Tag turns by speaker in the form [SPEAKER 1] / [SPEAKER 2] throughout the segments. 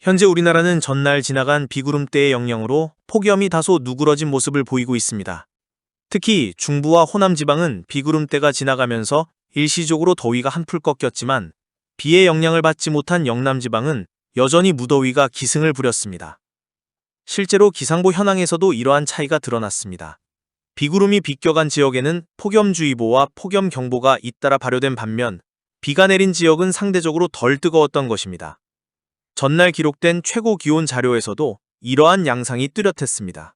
[SPEAKER 1] 현재 우리나라는 전날 지나간 비구름대의 영향으로 폭염이 다소 누그러진 모습을 보이고 있습니다. 특히 중부와 호남 지방은 비구름대가 지나가면서 일시적으로 더위가 한풀 꺾였지만 비의 영향을 받지 못한 영남 지방은 여전히 무더위가 기승을 부렸습니다. 실제로 기상보 현황에서도 이러한 차이가 드러났습니다. 비구름이 비껴간 지역에는 폭염주의보와 폭염경보가 잇따라 발효된 반면 비가 내린 지역은 상대적으로 덜 뜨거웠던 것입니다. 전날 기록된 최고 기온 자료에서도 이러한 양상이 뚜렷했습니다.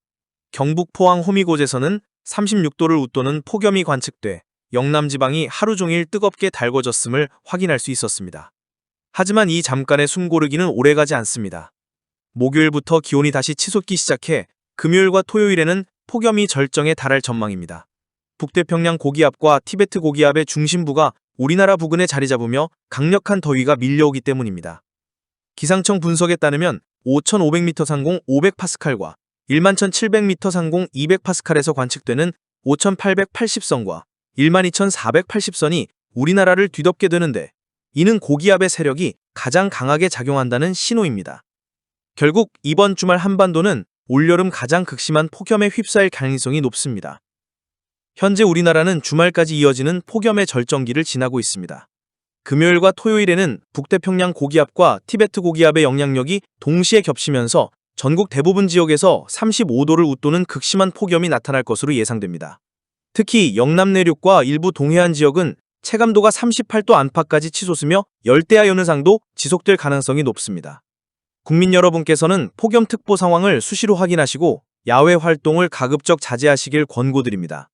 [SPEAKER 1] 경북 포항 호미곶에서는 36도를 웃도는 폭염이 관측돼 영남 지방이 하루 종일 뜨겁게 달궈졌음을 확인할 수 있었습니다. 하지만 이 잠깐의 숨고르기는 오래가지 않습니다. 목요일부터 기온이 다시 치솟기 시작해 금요일과 토요일에는 폭염이 절정에 달할 전망입니다. 북태평양 고기압과 티베트 고기압의 중심부가 우리나라 부근에 자리 잡으며 강력한 더위가 밀려오기 때문입니다. 기상청 분석에 따르면 5,500m 상공 500파스칼과 11,700m 상공 200파스칼에서 관측되는 5,880선과 12,480선이 우리나라를 뒤덮게 되는데 이는 고기압의 세력이 가장 강하게 작용한다는 신호입니다. 결국 이번 주말 한반도는 올여름 가장 극심한 폭염에 휩싸일 가능성이 높습니다. 현재 우리나라는 주말까지 이어지는 폭염의 절정기를 지나고 있습니다. 금요일과 토요일에는 북태평양 고기압과 티베트 고기압의 영향력이 동시에 겹치면서 전국 대부분 지역에서 35도를 웃도는 극심한 폭염이 나타날 것으로 예상됩니다. 특히 영남 내륙과 일부 동해안 지역은 체감도가 38도 안팎까지 치솟으며 열대야 연휴상도 지속될 가능성이 높습니다. 국민 여러분께서는 폭염특보 상황을 수시로 확인하시고 야외 활동을 가급적 자제하시길 권고드립니다.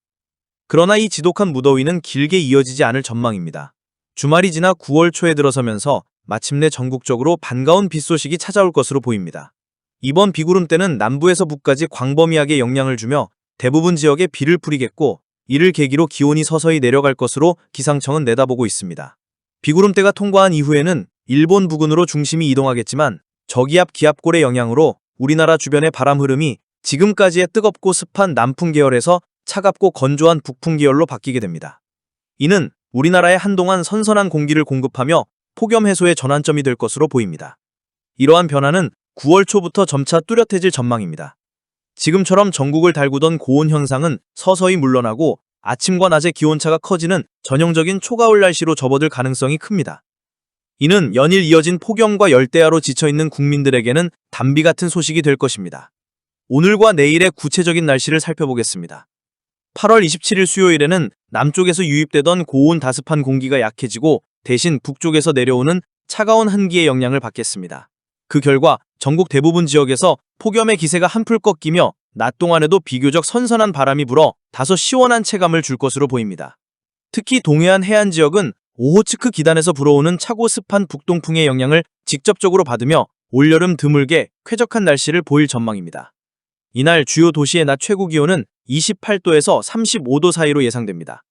[SPEAKER 1] 그러나 이 지독한 무더위는 길게 이어지지 않을 전망입니다. 주말이 지나 9월 초에 들어서면서 마침내 전국적으로 반가운 비 소식이 찾아올 것으로 보입니다. 이번 비구름대는 남부에서 북까지 광범위하게 영향을 주며 대부분 지역에 비를 뿌리겠고 이를 계기로 기온이 서서히 내려갈 것으로 기상청은 내다보고 있습니다. 비구름대가 통과한 이후에는 일본 부근으로 중심이 이동하겠지만 저기압 기압골의 영향으로 우리나라 주변의 바람 흐름이 지금까지의 뜨겁고 습한 남풍 계열에서 차갑고 건조한 북풍 계열로 바뀌게 됩니다. 이는 우리나라에 한동안 선선한 공기를 공급하며 폭염 해소의 전환점이 될 것으로 보입니다. 이러한 변화는 9월 초부터 점차 뚜렷해질 전망입니다. 지금처럼 전국을 달구던 고온 현상은 서서히 물러나고 아침과 낮의 기온차가 커지는 전형적인 초가을 날씨로 접어들 가능성이 큽니다. 이는 연일 이어진 폭염과 열대야로 지쳐있는 국민들에게는 단비 같은 소식이 될 것입니다. 오늘과 내일의 구체적인 날씨를 살펴보겠습니다. 8월 27일 수요일에는 남쪽에서 유입되던 고온 다습한 공기가 약해지고 대신 북쪽에서 내려오는 차가운 한기의 영향을 받겠습니다. 그 결과 전국 대부분 지역에서 폭염의 기세가 한풀 꺾이며 낮 동안에도 비교적 선선한 바람이 불어 다소 시원한 체감을 줄 것으로 보입니다. 특히 동해안 해안 지역은 오호츠크 기단에서 불어오는 차고 습한 북동풍의 영향을 직접적으로 받으며 올여름 드물게 쾌적한 날씨를 보일 전망입니다. 이날 주요 도시의 낮 최고 기온은 28도에서 35도 사이로 예상됩니다.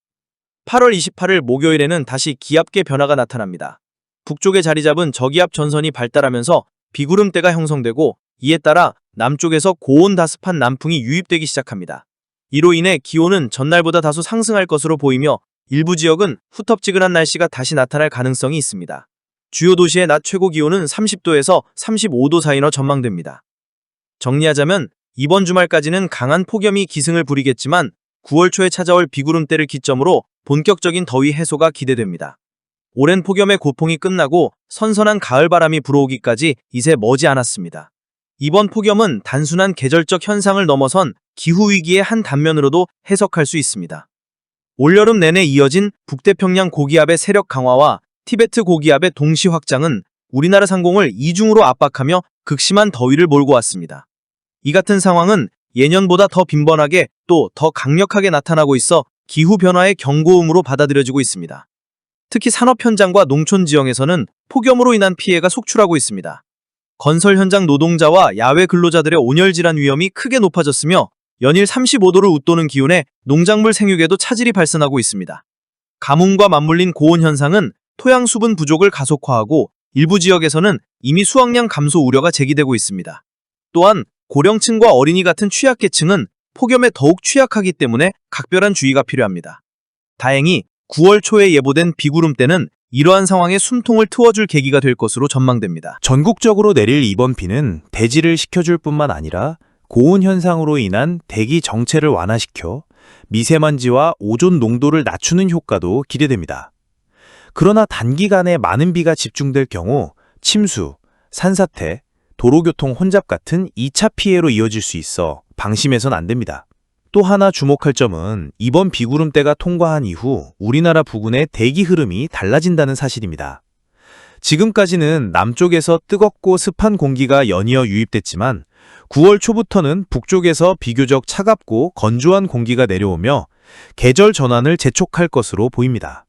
[SPEAKER 1] 8월 28일 목요일에는 다시 기압계 변화가 나타납니다. 북쪽에 자리 잡은 저기압 전선이 발달하면서 비구름대가 형성되고 이에 따라 남쪽에서 고온 다습한 남풍이 유입되기 시작합니다. 이로 인해 기온은 전날보다 다소 상승할 것으로 보이며 일부 지역은 후텁지근한 날씨가 다시 나타날 가능성이 있습니다. 주요 도시의 낮 최고 기온은 30도에서 35도 사이로 전망됩니다. 정리하자면 이번 주말까지는 강한 폭염이 기승을 부리겠지만 9월 초에 찾아올 비구름대를 기점으로 본격적인 더위 해소가 기대됩니다. 오랜 폭염의 고통이 끝나고 선선한 가을바람이 불어오기까지 이제 머지 않았습니다. 이번 폭염은 단순한 계절적 현상을 넘어선 기후위기의 한 단면으로도 해석할 수 있습니다. 올여름 내내 이어진 북태평양 고기압의 세력 강화와 티베트 고기압의 동시 확장은 우리나라 상공을 이중으로 압박하며 극심한 더위를 몰고 왔습니다. 이 같은 상황은 예년보다 더 빈번하게 또 더 강력하게 나타나고 있어 기후변화의 경고음으로 받아들여지고 있습니다. 특히 산업 현장과 농촌 지형에서는 폭염으로 인한 피해가 속출하고 있습니다. 건설 현장 노동자와 야외 근로자들의 온열 질환 위험이 크게 높아졌으며 연일 35도를 웃도는 기온에 농작물 생육에도 차질이 발생하고 있습니다. 가뭄과 맞물린 고온 현상은 토양 수분 부족을 가속화하고 일부 지역에서는 이미 수확량 감소 우려가 제기되고 있습니다. 또한 고령층과 어린이 같은 취약계층은 폭염에 더욱 취약하기 때문에 각별한 주의가 필요합니다. 다행히 9월 초에 예보된 비구름대는
[SPEAKER 2] 이러한 상황에 숨통을 트워줄 계기가 될 것으로 전망됩니다.
[SPEAKER 3] 전국적으로 내릴 이번 비는 대지를 식혀줄 뿐만 아니라 고온 현상으로 인한 대기 정체를 완화시켜 미세먼지와 오존 농도를 낮추는 효과도 기대됩니다. 그러나 단기간에 많은 비가 집중될 경우 침수, 산사태, 도로교통 혼잡 같은 2차 피해로 이어질 수 있어 방심해선 안 됩니다. 또 하나 주목할 점은 이번 비구름대가 통과한 이후 우리나라 부근의 대기 흐름이 달라진다는 사실입니다. 지금까지는 남쪽에서 뜨겁고 습한 공기가 연이어 유입됐지만 9월 초부터는 북쪽에서 비교적 차갑고 건조한 공기가 내려오며 계절 전환을 재촉할 것으로 보입니다.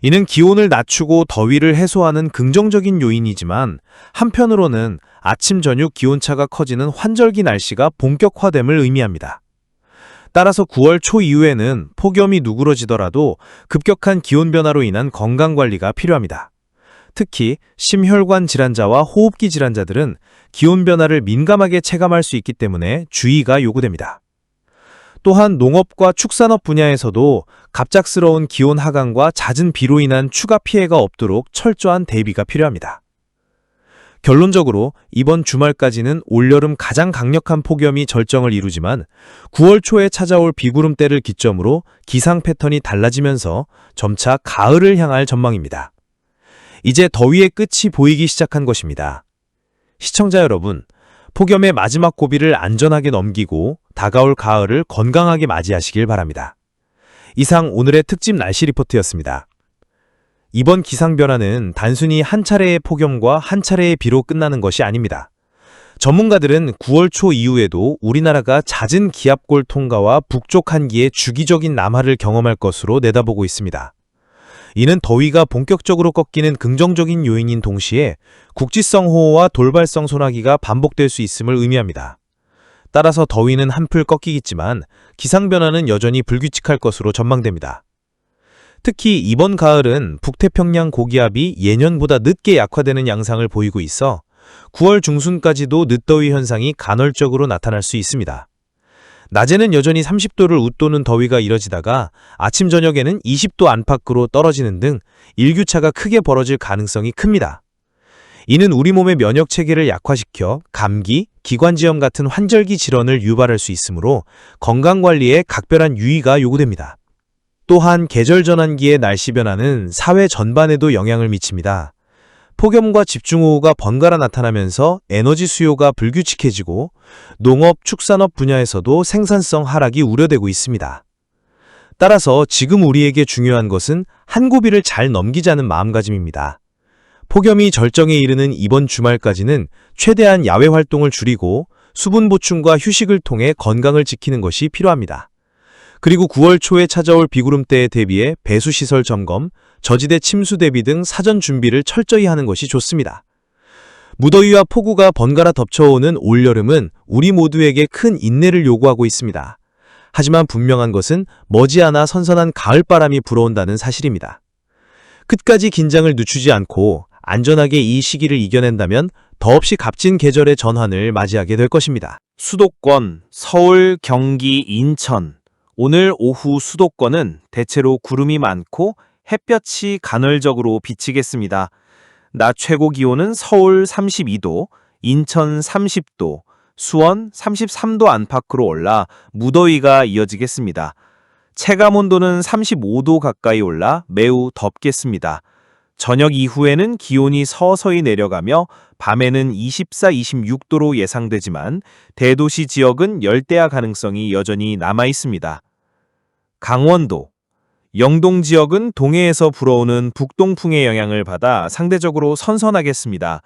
[SPEAKER 3] 이는 기온을 낮추고 더위를 해소하는 긍정적인 요인이지만 한편으로는 아침 저녁 기온차가 커지는 환절기 날씨가 본격화됨을 의미합니다. 따라서 9월 초 이후에는 폭염이 누그러지더라도 급격한 기온 변화로 인한 건강관리가 필요합니다. 특히 심혈관 질환자와 호흡기 질환자들은 기온 변화를 민감하게 체감할 수 있기 때문에 주의가 요구됩니다. 또한 농업과 축산업 분야에서도 갑작스러운 기온 하강과 잦은 비로 인한 추가 피해가 없도록 철저한 대비가 필요합니다. 결론적으로 이번 주말까지는 올여름 가장 강력한 폭염이 절정을 이루지만 9월 초에 찾아올 비구름대를 기점으로 기상 패턴이 달라지면서 점차 가을을 향할 전망입니다. 이제 더위의 끝이 보이기 시작한 것입니다. 시청자 여러분, 폭염의 마지막 고비를 안전하게 넘기고 다가올 가을을 건강하게 맞이하시길 바랍니다. 이상 오늘의 특집 날씨 리포트였습니다. 이번 기상 변화는 단순히 한 차례의 폭염과 한 차례의 비로 끝나는 것이 아닙니다. 전문가들은 9월 초 이후에도 우리나라가 잦은 기압골 통과와 북쪽 한기의 주기적인 남하를 경험할 것으로 내다보고 있습니다. 이는 더위가 본격적으로 꺾이는 긍정적인 요인인 동시에 국지성 호우와 돌발성 소나기가 반복될 수 있음을 의미합니다. 따라서 더위는 한풀 꺾이겠지만 기상 변화는 여전히 불규칙할 것으로 전망됩니다. 특히 이번 가을은 북태평양 고기압이 예년보다 늦게 약화되는 양상을 보이고 있어 9월 중순까지도 늦더위 현상이 간헐적으로 나타날 수 있습니다. 낮에는 여전히 30도를 웃도는 더위가 이뤄지다가 아침 저녁에는 20도 안팎으로 떨어지는 등 일교차가 크게 벌어질 가능성이 큽니다. 이는 우리 몸의 면역 체계를 약화시켜 감기, 기관지염 같은 환절기 질환을 유발할 수 있으므로 건강관리에 각별한 유의가 요구됩니다. 또한 계절 전환기의 날씨 변화는 사회 전반에도 영향을 미칩니다. 폭염과 집중호우가 번갈아 나타나면서 에너지 수요가 불규칙해지고 농업, 축산업 분야에서도 생산성 하락이 우려되고 있습니다. 따라서 지금 우리에게 중요한 것은 한 고비를 잘 넘기자는 마음가짐입니다. 폭염이 절정에 이르는 이번 주말까지는 최대한 야외 활동을 줄이고 수분 보충과 휴식을 통해 건강을 지키는 것이 필요합니다. 그리고 9월 초에 찾아올 비구름대에 대비해 배수시설 점검, 저지대 침수 대비 등 사전 준비를 철저히 하는 것이 좋습니다. 무더위와 폭우가 번갈아 덮쳐오는 올여름은 우리 모두에게 큰 인내를 요구하고 있습니다. 하지만 분명한 것은 머지않아 선선한 가을바람이 불어온다는 사실입니다. 끝까지 긴장을 늦추지 않고 안전하게 이 시기를 이겨낸다면 더없이 값진 계절의 전환을 맞이하게 될 것입니다.
[SPEAKER 1] 수도권, 서울, 경기, 인천. 오늘 오후 수도권은 대체로 구름이 많고 햇볕이 간헐적으로 비치겠습니다. 낮 최고 기온은 서울 32도, 인천 30도, 수원 33도 안팎으로 올라 무더위가 이어지겠습니다. 체감 온도는 35도 가까이 올라 매우 덥겠습니다. 저녁 이후에는 기온이 서서히 내려가며 밤에는 24, 26도로 예상되지만 대도시 지역은 열대야 가능성이 여전히 남아 있습니다. 강원도, 영동 지역은 동해에서 불어오는 북동풍의 영향을 받아 상대적으로 선선하겠습니다.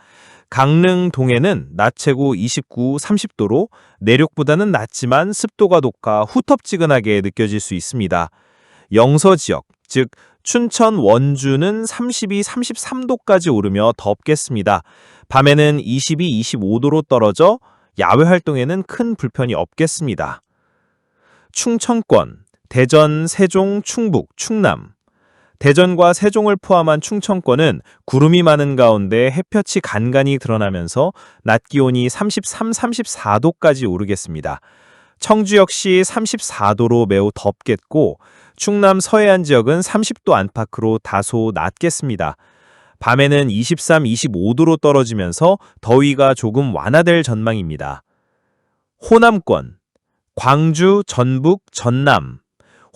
[SPEAKER 1] 강릉 동해는 낮 최고 29, 30도로 내륙보다는 낮지만 습도가 높아 후텁지근하게 느껴질 수 있습니다. 영서 지역, 즉 춘천, 원주는 32, 33도까지 오르며 덥겠습니다. 밤에는 22, 25도로 떨어져 야외 활동에는 큰 불편이 없겠습니다. 충청권, 대전, 세종, 충북, 충남. 대전과 세종을 포함한 충청권은 구름이 많은 가운데 햇볕이 간간히 드러나면서 낮 기온이 33, 34도까지 오르겠습니다. 청주 역시 34도로 매우 덥겠고
[SPEAKER 2] 충남 서해안 지역은 30도 안팎으로 다소 낮겠습니다. 밤에는 23, 25도로 떨어지면서 더위가 조금 완화될 전망입니다. 호남권, 광주, 전북, 전남.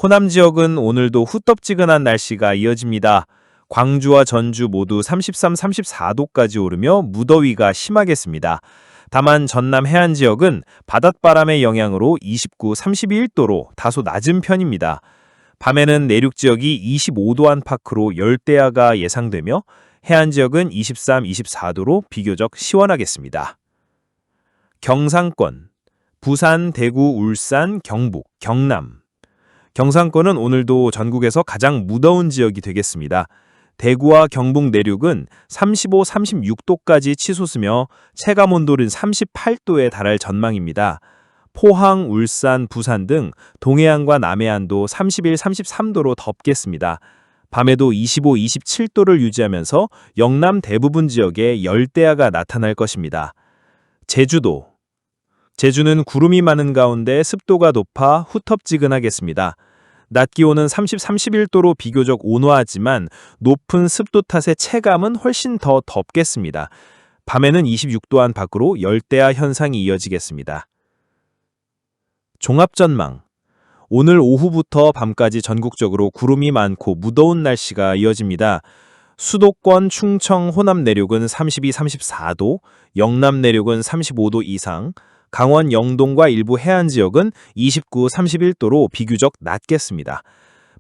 [SPEAKER 2] 호남 지역은 오늘도 후텁지근한 날씨가 이어집니다. 광주와 전주 모두 33, 34도까지 오르며 무더위가 심하겠습니다. 다만 전남 해안 지역은 바닷바람의 영향으로 29, 31도로 다소 낮은 편입니다. 밤에는 내륙 지역이 25도 안팎으로 열대야가 예상되며 해안 지역은 23, 24도로 비교적 시원하겠습니다. 경상권, 부산, 대구, 울산, 경북, 경남. 경상권은 오늘도 전국에서 가장 무더운 지역이 되겠습니다. 대구와 경북 내륙은 35, 36도까지 치솟으며 체감온도는 38도에 달할 전망입니다. 포항, 울산, 부산 등 동해안과 남해안도 31, 33도로 덥겠습니다. 밤에도 25, 27도를 유지하면서 영남 대부분 지역에 열대야가 나타날 것입니다. 제주도. 제주는 구름이 많은 가운데 습도가 높아 후텁지근하겠습니다. 낮 기온은 30, 31도로 비교적 온화하지만 높은 습도 탓에 체감은 훨씬 더 덥겠습니다. 밤에는 26도 안팎으로 열대야 현상이 이어지겠습니다. 종합전망. 오늘 오후부터 밤까지 전국적으로 구름이 많고 무더운 날씨가 이어집니다. 수도권, 충청, 호남 내륙은 32, 34도, 영남 내륙은 35도 이상, 강원 영동과 일부 해안 지역은 29, 31도로 비교적 낮겠습니다.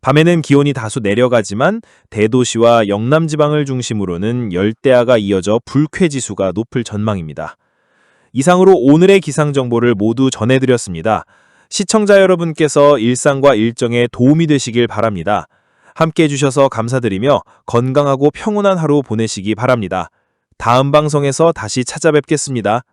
[SPEAKER 2] 밤에는 기온이 다소 내려가지만 대도시와 영남 지방을 중심으로는 열대야가 이어져 불쾌지수가 높을 전망입니다. 이상으로 오늘의 기상 정보를 모두 전해드렸습니다. 시청자 여러분께서 일상과 일정에 도움이 되시길 바랍니다. 함께 해주셔서 감사드리며 건강하고 평온한 하루 보내시기 바랍니다. 다음 방송에서 다시 찾아뵙겠습니다.